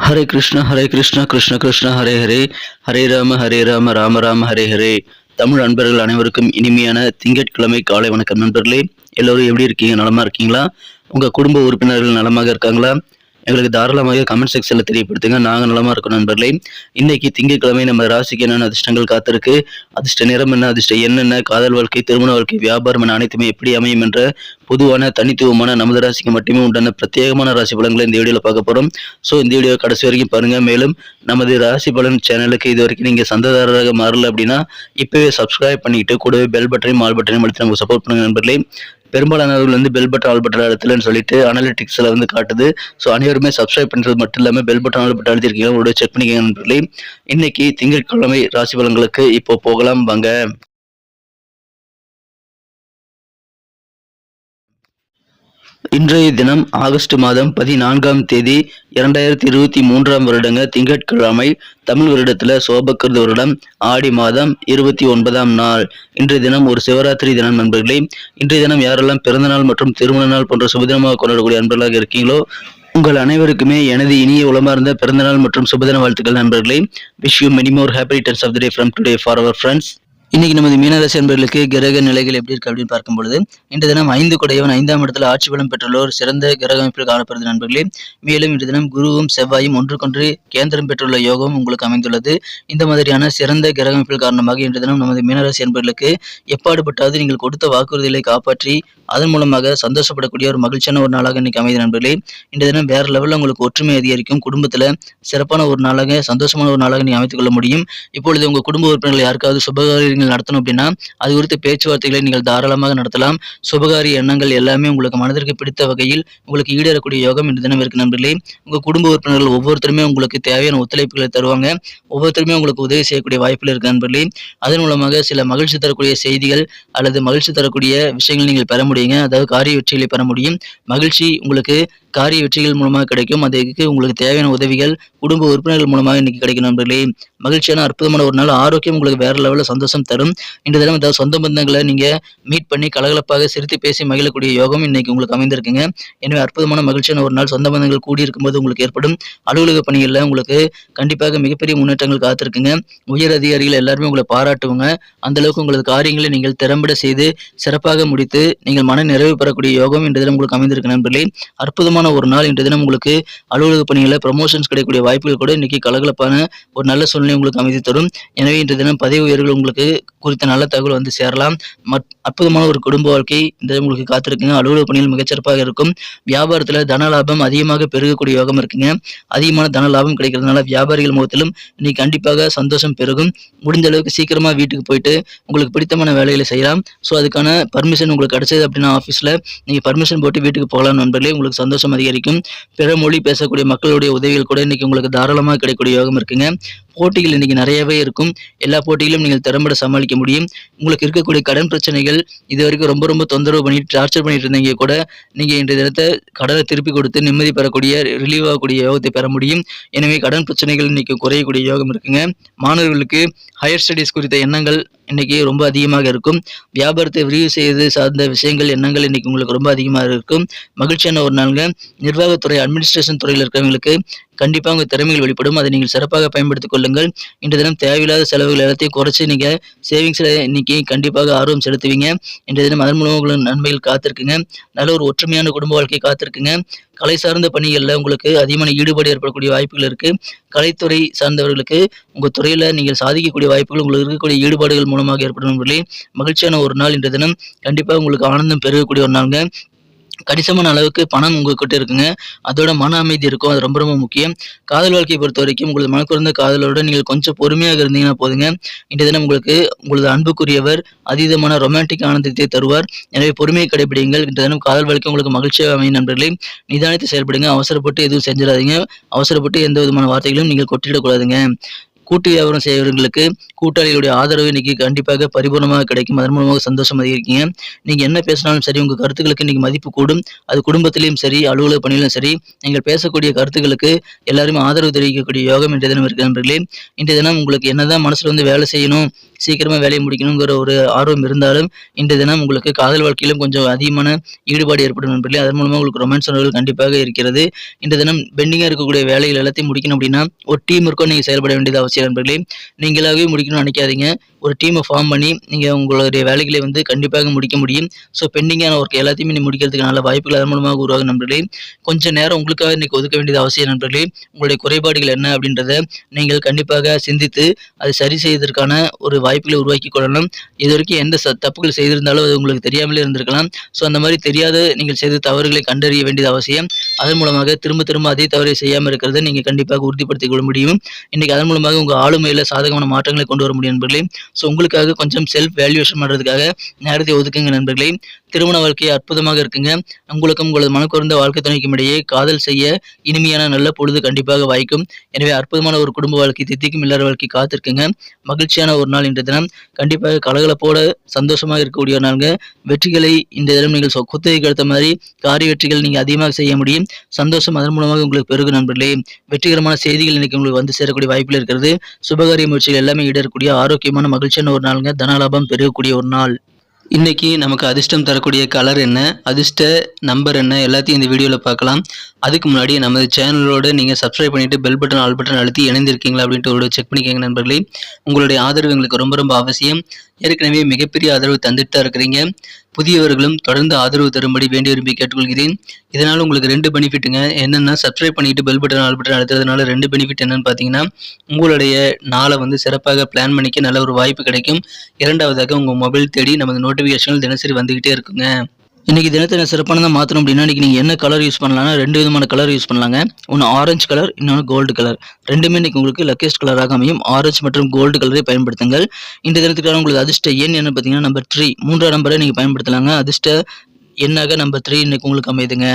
ஹரே கிருஷ்ணா கிருஷ்ண கிருஷ்ண ஹரே ஹரே, ஹரே ராம ராம ராம ஹரே ஹரே. தமிழ் அன்பர்கள் அனைவருக்கும் இனிமையான திங்கட்கிழமை காலை வணக்கம் நண்பர்களே. எல்லோரும் எப்படி இருக்கீங்க? நலமா இருக்கீங்களா? உங்க குடும்ப உறுப்பினர்கள் நலமாக இருக்காங்களா? எங்களுக்கு தாராளமாக கமெண்ட் செக்ஷன்ல தெரியப்படுத்துங்க. நாங்க நலமா இருக்கோம் நண்பர்களே. இன்னைக்கு திங்கட்கிழமை நம்ம ராசிக்கு என்னென்ன அதிர்ஷ்டங்கள் காத்திருக்கு, அதிர்ஷ்ட நிறம் என்ன, அதிர்ஷ்ட என்னென்ன, காதல் வாழ்க்கை, திருமண வாழ்க்கை, வியாபாரம் என அனைத்துமே எப்படி அமையும் என்ற பொதுவான தனித்துவமான நமது ராசிக்கு மட்டுமே உண்டான பிரத்யேகமான ராசி பலன்களை இந்த வீடியோல பார்க்க போறோம். ஸோ இந்த வீடியோ கடைசி வரைக்கும் பாருங்க. மேலும் நமது ராசி பலன் சேனலுக்கு இது வரைக்கும் நீங்க சந்தாதாரராக மாறல அப்படின்னா இப்பவே சப்ஸ்கிரைப் பண்ணிட்டு கூடவே பெல் பட்டனையும் ஆல் பட்டனையும் அழுத்தி நமக்கு சப்போர்ட் பண்ணுங்க நண்பர்களே. பெரும்பாலானவர்கள் பெல் பட்டன் ஆல் பட்டன் அழுத்தலன்னு சொல்லிட்டு அனாலிட்டிக்ஸ்ல காட்டுது. ஸோ அனைவருமே சப்ஸ்கிரைப் பண்றது மட்டும் இல்லாமல் பெல் பட்டன் ஆல் பட்டன் அழுத்திருக்கீங்க, உங்களோட செக் பண்ணிக்கங்க நண்பர்களே. இன்னைக்கு திங்கட்கிழமை ராசி பலன்களுக்கு இப்போ போகலாம் வாங்க. இன்றைய தினம் ஆகஸ்ட் மாதம் 14ஆம் தேதி 2023ஆம் வருடங்க திங்கட்கிழமை. தமிழ் வருடத்துல சோபக்கிருத வருடம் ஆடி மாதம் 29ஆம் நாள். இன்றைய தினம் ஒரு சிவராத்திரி தினம் நண்பர்களே. இன்றைய தினம் யாரெல்லாம் பிறந்த நாள் மற்றும் திருமண நாள் போன்ற சுபதினமாக கொண்டாடக்கூடிய நண்பர்களாக இருக்கீங்களோ உங்கள் அனைவருக்குமே எனது இனிய உளமார்ந்த பிறந்தநாள் மற்றும் சுபதின வாழ்த்துக்கள் நண்பர்களே. Wish you many more happy returns of the day from today for our friends. இன்னைக்கு நமது மீனராசி அன்பர்களுக்கு கிரக நிலைகள் எப்படி இருக்கு அப்படின்னு பார்க்கும் பொழுது, இன்று தினம் 5 குடையவன் 5ஆம் இடத்துல ஆட்சி பலம் பெற்றுள்ளோர் சிறந்த கிரக அமைப்பில் காணப்படுது நண்பர்களே. மேலும் இன்று தினம் குருவும் செவ்வாயும் ஒன்றுக்கொன்று கேந்திரம் பெற்றுள்ள யோகம் உங்களுக்கு அமைந்துள்ளது. இந்த மாதிரியான சிறந்த கிரக அமைப்பில் காரணமாக இன்று தினம் நமது மீனராசி அன்பர்களுக்கு எப்பாடுபட்டாவது நீங்கள் கொடுத்த வாக்குறுதிகளை காப்பாற்றி அதன் மூலமாக சந்தோஷப்படக்கூடிய ஒரு மகிழ்ச்சியான ஒரு நாளாக இன்னைக்கு அமைதி நண்பர்களே. இந்த தினம் வேற லெவலில் உங்களுக்கு ஒற்றுமை அதிகரிக்கும். குடும்பத்துல சிறப்பான ஒரு நாளாக சந்தோஷமான ஒரு நாளாக நீங்க அமைத்துக் கொள்ள முடியும். இப்பொழுது உங்க குடும்ப உறுப்பினர்கள் யாருக்காவது சுபகாரியங்கள் நடத்தணும் அப்படின்னா அது குறித்த பேச்சுவார்த்தைகளை நீங்கள் தாராளமாக நடத்தலாம். சுபகாரிய எண்ணங்கள் எல்லாமே உங்களுக்கு மனதிற்கு பிடித்த வகையில் உங்களுக்கு ஈடேறக்கூடிய யோகம் இந்த தினம் இருக்கு நண்பர்களே. உங்க குடும்ப உறுப்பினர்கள் ஒவ்வொருத்தருமே உங்களுக்கு தேவையான ஒத்துழைப்புகளை தருவாங்க. ஒவ்வொருத்தருமே உங்களுக்கு உதவி செய்யக்கூடிய வாய்ப்புகள் இருக்கு நண்பர்களே. அதன் மூலமாக சில மகிழ்ச்சி தரக்கூடிய செய்திகள் அல்லது மகிழ்ச்சி தரக்கூடிய விஷயங்கள் நீங்கள் பெற முடியுங்க. அதாவது காரிய வெற்றிகளை பெற முடியும். மகிழ்ச்சி உங்களுக்கு காரிய வெற்றிகள் மூலமாக கிடைக்கும். அதுக்கு உங்களுக்கு தேவையான உதவிகள் குடும்ப உறுப்பினர்கள் மூலமாக இன்னைக்கு கிடைக்கும் நண்பர்களே. மகிழ்ச்சியான அற்புதமான ஒரு நாள். ஆரோக்கியம் உங்களுக்கு வேற லெவலில் சந்தோஷம் தரும். இந்த தினம் ஏதாவது சொந்த பந்தங்களை நீங்க மீட் பண்ணி கலகலப்பாக சிரித்து பேசி மகிழக்கூடிய யோகம் இன்னைக்கு உங்களுக்கு அமைந்திருக்குங்க. எனவே அற்புதமான மகிழ்ச்சியான ஒரு நாள். சொந்த பந்தங்கள் கூடி இருக்கும்போது உங்களுக்கு ஏற்படும் அலுவலக பணிகளில் உங்களுக்கு கண்டிப்பாக மிகப்பெரிய முன்னேற்றங்கள் காத்திருக்குங்க. உயர் அதிகாரிகள் எல்லாருமே உங்களை பாராட்டுவாங்க. அந்த அளவுக்கு உங்களது காரியங்களை நீங்கள் திறம்பட செய்து சிறப்பாக முடித்து நீங்கள் மன நிறைவு பெறக்கூடிய யோகம் இந்த தினம் உங்களுக்கு அமைந்திருக்கு நண்பர்களே. அற்புதமான ஒரு நாள். இன்றைய தினம் உங்களுக்கு அலுவலக பணிகளில் ப்ரமோஷன்ஸ் கிடைக்கக்கூடிய வாய்ப்புகள் கூட இன்னைக்கு கலகலப்பான ஒரு நல்ல சூழ்நிலை உங்களுக்கு அமைதி தரும். எனவே இன்றைய தினம் பதவி உயர்வுகள் உங்களுக்கு குறித்த நல்ல தகவல் சேரலாம். அற்புதமான ஒரு குடும்ப வாழ்க்கை இந்த உங்களுக்கு காத்திருக்குங்க. அலுவலக பணிகள் மிகச்சிறப்பாக இருக்கும். வியாபாரத்துல தன லாபம் அதிகமாக பெருகக்கூடிய யோகம் இருக்குங்க. அதிகமான தன லாபம் கிடைக்கிறதுனால வியாபாரிகள் முகத்திலும் இன்னைக்கு கண்டிப்பாக சந்தோஷம் பெருகும். முடிந்த அளவுக்கு சீக்கிரமா வீட்டுக்கு போயிட்டு உங்களுக்கு பிடித்தமான வேலைகளை செய்யலாம். ஸோ அதுக்கான பர்மிஷன் உங்களுக்கு கிடைச்சது அப்படின்னா ஆஃபீஸில் நீங்கள் பர்மிஷன் போட்டு வீட்டுக்கு போகலாம் நண்பர்களே. உங்களுக்கு சந்தோஷம் அதிகரிக்கும். பிற மொழி பேசக்கூடிய மக்களுடைய உதவிகள் கூட இன்னைக்கு உங்களுக்கு தாராளமாக கிடைக்கக்கூடிய யோகம் இருக்குங்க. போட்டிகள் இன்னைக்கு நிறையவே இருக்கும். எல்லா போட்டிகளும் நீங்கள் திறம்பட சமாளிக்க முடியும். உங்களுக்கு இருக்கக்கூடிய கடன் பிரச்சனைகள் இது வரைக்கும் ரொம்ப ரொம்ப தொந்தரவு பண்ணிட்டு டார்ச்சர் பண்ணிட்டு இருந்தீங்க கூட நீங்க இன்றைய தினத்தை கடனை திருப்பி கொடுத்து நிம்மதி பெறக்கூடிய ரிலீவ் ஆகக்கூடிய யோகத்தை பெற முடியும். எனவே கடன் பிரச்சனைகள் இன்னைக்கு குறையக்கூடிய யோகம் இருக்குங்க. மாணவர்களுக்கு ஹையர் ஸ்டடீஸ் குறித்த எண்ணங்கள் இன்னைக்கு ரொம்ப அதிகமாக இருக்கும். வியாபாரத்தை விரிவு செய்து சார்ந்த விஷயங்கள் எண்ணங்கள் இன்னைக்கு உங்களுக்கு ரொம்ப அதிகமாக இருக்கும். மகிழ்ச்சியான ஒரு நாளுங்க. நிர்வாகத்துறை அட்மினிஸ்ட்ரேஷன் துறையில் இருக்கிறவங்களுக்கு கண்டிப்பாக உங்கள் திறமைகள் வெளிப்படும். அதை நீங்கள் சிறப்பாக பயன்படுத்திக் கொள்ளுங்கள். இன்று தினம் தேவையில்லாத செலவுகள் எல்லாத்தையும் குறைச்சி நீங்கள் சேவிங்ஸில் இன்னைக்கு கண்டிப்பாக ஆர்வம் செலுத்துவீங்க. இன்றைய தினம் அதன் மூலம் உங்களுக்கு நன்மைகள் காத்திருக்குங்க. நல்ல ஒரு ஒற்றுமையான குடும்ப வாழ்க்கை காத்திருக்குங்க. கலை சார்ந்த பணிகளில் உங்களுக்கு அதிகமான ஈடுபாடு ஏற்படக்கூடிய வாய்ப்புகள் இருக்கு. கலைத்துறை சார்ந்தவர்களுக்கு உங்கள் துறையில் நீங்கள் சாதிக்கக்கூடிய வாய்ப்புகள் உங்களுக்கு இருக்கக்கூடிய ஈடுபாடுகள் மூலமாக ஏற்படும். மகிழ்ச்சியான ஒரு நாள். இன்றைய தினம் கண்டிப்பாக உங்களுக்கு ஆனந்தம் பெருகக்கூடிய ஒரு நாளுங்க. கணிசமான அளவுக்கு பணம் உங்ககிட்ட இருக்குங்க. அதோட மன அமைதி இருக்கும். அது ரொம்ப ரொம்ப முக்கியம். காதல் வாழ்க்கையை பொறுத்த வரைக்கும் உங்களது மனக்குறந்த காதலோட நீங்கள் கொஞ்சம் பொறுமையாக இருந்தீங்கன்னா போதுங்க. இன்றைய தினம் உங்களுக்கு உங்களது அன்புக்குரியவர் அதீதமான ரொமான்டிக் ஆனந்தத்தை தருவார். எனவே பொறுமையை கடைபிடிங்கள். இன்றைய தினம் காதல் வாழ்க்கை உங்களுக்கு மகிழ்ச்சியாக அமையும் நண்பர்களே. நிதானித்து செயல்படுங்க. அவசரப்பட்டு எதுவும் செஞ்சிடாதீங்க. அவசரப்பட்டு எந்த விதமான வார்த்தைகளும் நீங்கள் கொட்டிடக்கூடாதுங்க. கூட்டு வியாபாரம் செய்யவர்களுக்கு கூட்டாளிகளுடைய ஆதரவு இன்னைக்கு கண்டிப்பாக பரிபூர்ணமாக கிடைக்கும். அதன் மூலமாக சந்தோஷம் அதிகரிக்கீங்க. நீங்க என்ன பேசினாலும் சரி உங்க கருத்துக்களுக்கு இன்னைக்கு மதிப்பு கூடும். அது குடும்பத்திலையும் சரி அலுவலக பணியிலும் சரி நீங்கள் பேசக்கூடிய கருத்துக்களுக்கு எல்லாருமே ஆதரவு தெரிவிக்கக்கூடிய யோகம் இன்றைய தினம் இருக்கு நண்பர்களே. இன்றைய தினம் உங்களுக்கு என்னதான் மனசுல வேலை செய்யணும் சீக்கிரமாக வேலையை முடிக்கணுங்கிற ஒரு ஆர்வம் இருந்தாலும் இன்றைய தினம் உங்களுக்கு காதல் வாழ்க்கையிலும் கொஞ்சம் அதிகமான ஈடுபாடு ஏற்படும் நண்பர்களே. அதன் மூலமாக உங்களுக்கு ரொமான்ஸ் உணர்வுகள் கண்டிப்பாக இருக்கிறது. இன்றைய தினம் பெண்டிங்காக இருக்கக்கூடிய வேலைகள் எல்லாத்தையும் முடிக்கணும் அப்படின்னா ஒரு டீம் இருக்கும் நீங்கள் செயல்பட வேண்டியது அவசியம் நண்பர்களே. நீங்களாகவே முடிக்கணும்னு நினைக்காதீங்க. ஒரு டீமை ஃபார்ம் பண்ணி நீங்கள் உங்களுடைய வேலைகளை வந்து கண்டிப்பாக முடிக்க முடியும். ஸோ பெண்டிங்கான ஒர்க் எல்லாத்தையுமே நீ முடிக்கிறதுக்கு நல்ல வாய்ப்புகள் அதன் மூலமாக உருவாகும் நண்பர்களே. கொஞ்சம் நேரம் உங்களுக்காக இன்னைக்கு ஒதுக்க வேண்டியது அவசியம் நண்பர்களே. உங்களுடைய குறைபாடுகள் என்ன அப்படின்றத நீங்கள் கண்டிப்பாக சிந்தித்து அதை சரி செய்வதற்கான ஒரு வாய்ப்புகளை உருவாக்கி கொள்ளணும். இது வரைக்கும் எந்த தப்புகள் செய்திருந்தாலும் அது உங்களுக்கு தெரியாமலே இருந்திருக்கலாம். ஸோ அந்த மாதிரி தெரியாத நீங்கள் செய்த தவறுகளை கண்டறிய வேண்டியது அவசியம். அதன் மூலமாக திரும்ப திரும்ப அதே தவறை செய்யாமல் இருக்கிறத நீங்கள் கண்டிப்பாக உறுதிப்படுத்திக் கொள்ள முடியும். இன்னைக்கு அதன் மூலமாக உங்கள் ஆளுமையில் சாதகமான மாற்றங்களை கொண்டு வர முடியும் நண்பர்களே. ஸோ உங்களுக்காக கொஞ்சம் செல்ஃப் வேல்யூவேஷன் பண்ணுறதுக்காக நேரத்தை ஒதுக்குங்க நண்பர்களே. திருமண வாழ்க்கை அற்புதமாக இருக்குங்க. உங்களுக்கும் உங்களது மனக்குறந்த வாழ்க்கை துணைக்கும் இடையே காதல் செய்ய இனிமையான நல்ல பொழுது கண்டிப்பாக வாய்க்கும். எனவே அற்புதமான ஒரு குடும்ப வாழ்க்கை தித்திக்கும் இல்லற வாழ்க்கை காத்திருக்குங்க. மகிழ்ச்சியான ஒரு நாள் இன்றைய தினம். கண்டிப்பாக கலகலப்போட சந்தோஷமாக இருக்கக்கூடிய ஒரு நாளுங்க. வெற்றிகளை இன்றைய தினம் நீங்கள் குத்தகைக்கு எடுத்த மாதிரி காரிய வெற்றிகள் நீங்கள் அதிகமாக செய்ய முடியும். சந்தோஷம் அதன் மூலமாக உங்களுக்கு பெருகும் நண்பர்களே. வெற்றிகரமான செய்திகள் இன்னைக்கு உங்களுக்கு வந்து சேரக்கூடிய வாய்ப்புகள் இருக்கிறது. சுபகாரிய முயற்சிகள் எல்லாமே ஈடேறக்கூடிய ஆரோக்கியமான மகிழ்ச்சியான ஒரு நாளுங்க. தனலாபம் பெருகக்கூடிய ஒரு நாள். இன்னைக்கு நமக்கு அதிர்ஷ்டம் தரக்கூடிய கலர் என்ன, அதிர்ஷ்ட நம்பர் என்ன, எல்லாத்தையும் இந்த வீடியோவில் பார்க்கலாம். அதுக்கு முன்னாடி நமது சேனலோட நீங்கள் சப்ஸ்கிரைப் பண்ணிட்டு பெல் பட்டன் ஆல் பட்டன் அழுத்தி இணைந்திருக்கீங்களா அப்படின்ட்டு ஒரு செக் பண்ணிக்கோங்க நண்பர்களே. உங்களுடைய ஆதரவு எங்களுக்கு ரொம்ப ரொம்ப அவசியம். ஏற்கனவே மிகப்பெரிய ஆதரவு தந்துட்டு தான் இருக்கிறீங்க. புதியவர்களும் தொடர்ந்து ஆதரவு தரும்படி வேண்டி விரும்பி கேட்டுக்கொள்கிறேன். இதனால் உங்களுக்கு 2 பெனிஃபிட்டுங்க. என்னென்னா சப்ஸ்கிரைப் பண்ணிட்டு பெல் பட்டன் ஆல் பட்டன் அழுத்துறதுனால 2 பெனிஃபிட் என்னன்னு பார்த்தீங்கன்னா, உங்களுடைய நாளை வந்து சிறப்பாக பிளான் பண்ணிக்க நல்ல ஒரு வாய்ப்பு கிடைக்கும். இரண்டாவதாக உங்கள் மொபைல் தேடி நமது நோட்டிஃபிகேஷன்கள் தினசரி வந்துகிட்டே இருக்குங்க. இன்னைக்கு தினத்தை சிறப்பானதாக மாற்றணும் அப்படின்னா இன்னைக்கு நீங்கள் என்ன கலர் யூஸ் பண்ணலாம்னா 2 விதமான கலர் யூஸ் பண்ணலாங்க. ஒன்று ஆரஞ்சு கலர், இன்னொன்று கோல்டு கலர். ரெண்டுமே இன்னைக்கு உங்களுக்கு லக்கெஸ்ட் கலராக அமையும். ஆரஞ்சு மற்றும் கோல்டு கலரை பயன்படுத்துங்கள். இந்த தினத்துக்கான உங்களுக்கு அதிர்ஷ்ட எண் என்ன பார்த்தீங்கன்னா நம்பர் 3, 3ஆம் நம்பரை நீங்கள் பயன்படுத்தலாங்க. அதிர்ஷ்ட எண்ணாக நம்பர் 3 இன்னைக்கு உங்களுக்கு அமைதுங்க.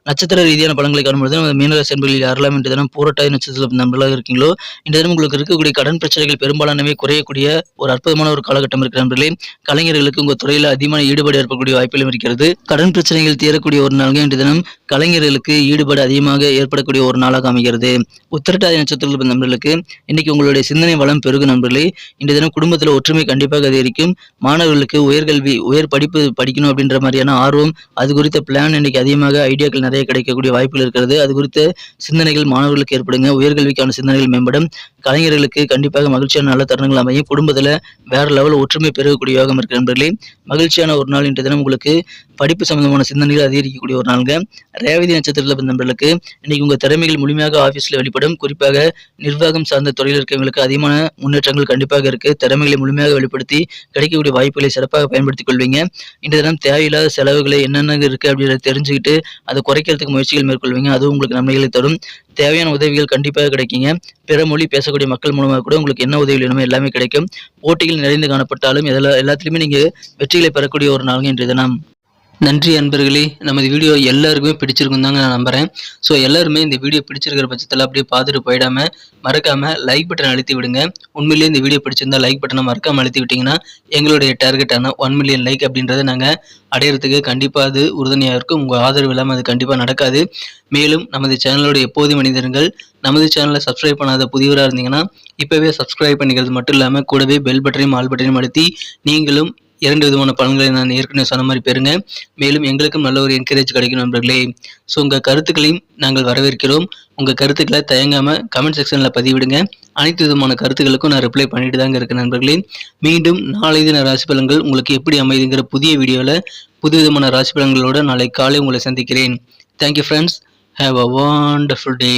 நட்சத்திர ரீதியான பலன்களை காணும்பொழுது நம்ம மீனராசி என்பர்களில் யாரெல்லாம் இன்று தினம் பூரட்டாதி நட்சத்திர நண்பர்களாக இருக்கீங்களோ இந்த தினம் உங்களுக்கு இருக்கக்கூடிய கடன் பிரச்சனைகள் பெரும்பாலானவே குறையக்கூடிய ஒரு அற்புதமான ஒரு காலகட்டம் இருக்கிற நண்பர்களே. கலைஞர்களுக்கு உங்கள் துறையில் அதிகமான ஈடுபாடு ஏற்படக்கூடிய வாய்ப்புகளும் இருக்கிறது. கடன் பிரச்சனைகள் தீரக்கூடிய ஒரு நாளாக இன்று தினம் கலைஞர்களுக்கு ஈடுபாடு அதிகமாக ஏற்படக்கூடிய ஒரு நாளாக அமைகிறது. உத்திரட்டாதி நட்சத்திர நண்பர்களுக்கு இன்னைக்கு உங்களுடைய சிந்தனை வளம் பெருகும் நண்பர்களே. இன்று தினம் குடும்பத்தில் ஒற்றுமை கண்டிப்பாக அதிகரிக்கும். மாணவர்களுக்கு உயர்கல்வி உயர் படிப்பு படிக்கணும் அப்படின்ற மாதிரியான ஆர்வம் அது குறித்த பிளான் இன்னைக்கு அதிகமாக ஐடியாக்கள் நிறைய கிடைக்கக்கூடிய வாய்ப்புகள் இருக்கிறது. அது குறித்த சிந்தனைகள் மாணவர்களுக்கு ஏற்படுங்க. உயர்கல்விக்கான சிந்தனைகள் மேம்படும். கலைஞர்களுக்கு கண்டிப்பாக மகிழ்ச்சியான நல்ல தருணங்கள் அமையும். குடும்பத்தில் வேற லெவல் ஒற்றுமை பெருகக்கூடிய யோகம் இருக்கிற நண்பர்களே. மகிழ்ச்சியான ஒரு நாள் இன்றைய தினம் உங்களுக்கு படிப்பு சம்பந்தமான சிந்தனைகள் அதிகரிக்கக்கூடிய ஒரு நாளுங்க. ரேவதி நட்சத்திரத்தில் பிறந்த நண்பர்களுக்கு இன்னைக்கு உங்கள் திறமைகள் முழுமையாக ஆஃபீஸில் வெளிப்படும். குறிப்பாக நிர்வாகம் சார்ந்த துறையில் இருக்கிறவங்களுக்கு அதிகமான முன்னேற்றங்கள் கண்டிப்பாக இருக்கு. திறமைகளை முழுமையாக வெளிப்படுத்தி கிடைக்கக்கூடிய வாய்ப்புகளை சிறப்பாக பயன்படுத்திக் கொள்வீங்க. இன்றைய தினம் தேவையில்லாத செலவுகளை என்னென்ன இருக்கு அப்படின்றத தெரிஞ்சுக்கிட்டு அதை குறைக்கிறதுக்கு முயற்சிகள் மேற்கொள்வீங்க. அதுவும் உங்களுக்கு நன்மைகளை தரும். தேவையான உதவிகள் கண்டிப்பாக கிடைக்குங்க. பிற மொழி பேசக்கூடிய மக்கள் மூலமாக கூட உங்களுக்கு என்ன உதவி வேணுமோ எல்லாமே கிடைக்கும். போட்டிகள் நிறைந்து காணப்பட்டாலும் எல்லாத்துலேயுமே நீங்கள் வெற்றிகளை பெறக்கூடிய ஒரு நாளுங்க இன்றைய தினம். நன்றி அன்பர்களே. நமது வீடியோ எல்லாருக்குமே பிடிச்சிருக்கும் தாங்க நான் நம்புகிறேன். ஸோ எல்லாருமே இந்த வீடியோ பிடிச்சிருக்கிற பட்சத்தில் அப்படியே பார்த்துட்டு போயிடாமல் மறக்காமல் லைக் பட்டன் அழுத்தி விடுங்க. உண்மையிலேயே இந்த வீடியோ பிடிச்சிருந்தா லைக் பட்டனை மறக்காமல் அழுத்தி விட்டிங்கன்னா எங்களுடைய டார்கெட்டான 1 மில்லியன் லைக் அப்படின்றத நாங்கள் அடையிறதுக்கு கண்டிப்பாக அது உறுதுணையாக இருக்கும். உங்கள் ஆதரவு இல்லாமல் அது கண்டிப்பாக நடக்காது. மேலும் நமது சேனலோட எப்போதும் மனிதர்கள் நமது சேனலை சப்ஸ்கிரைப் பண்ணாத புதியவராக இருந்தீங்கன்னா இப்போவே சப்ஸ்கிரைப் பண்ணிக்கிறது மட்டும் இல்லாமல் கூடவே பெல் பட்டனையும் ஆல் பட்டனையும் அழுத்தி நீங்களும் 2 விதமான பலன்களை நான் ஏற்கனவே சொன்ன மாதிரி பெறுங்க. மேலும் எங்களுக்கும் நல்ல ஒரு என்கரேஜ் கிடைக்கும் நண்பர்களே. ஸோ உங்கள் கருத்துக்களையும் நாங்கள் வரவேற்கிறோம். உங்கள் கருத்துக்களை தயங்காமல் கமெண்ட் செக்ஷனில் பதிவிடுங்க. அனைத்து விதமான கருத்துக்களுக்கும் நான் ரிப்ளை பண்ணிட்டு தாங்க இருக்கேன் நண்பர்களே. மீண்டும் நாளை தின ராசி பலன்கள் உங்களுக்கு எப்படி அமைதுங்கிற புதிய வீடியோவில் புது விதமான ராசி பலன்களோடு நாளை காலை உங்களை சந்திக்கிறேன். Thank you friends. Have a wonderful day.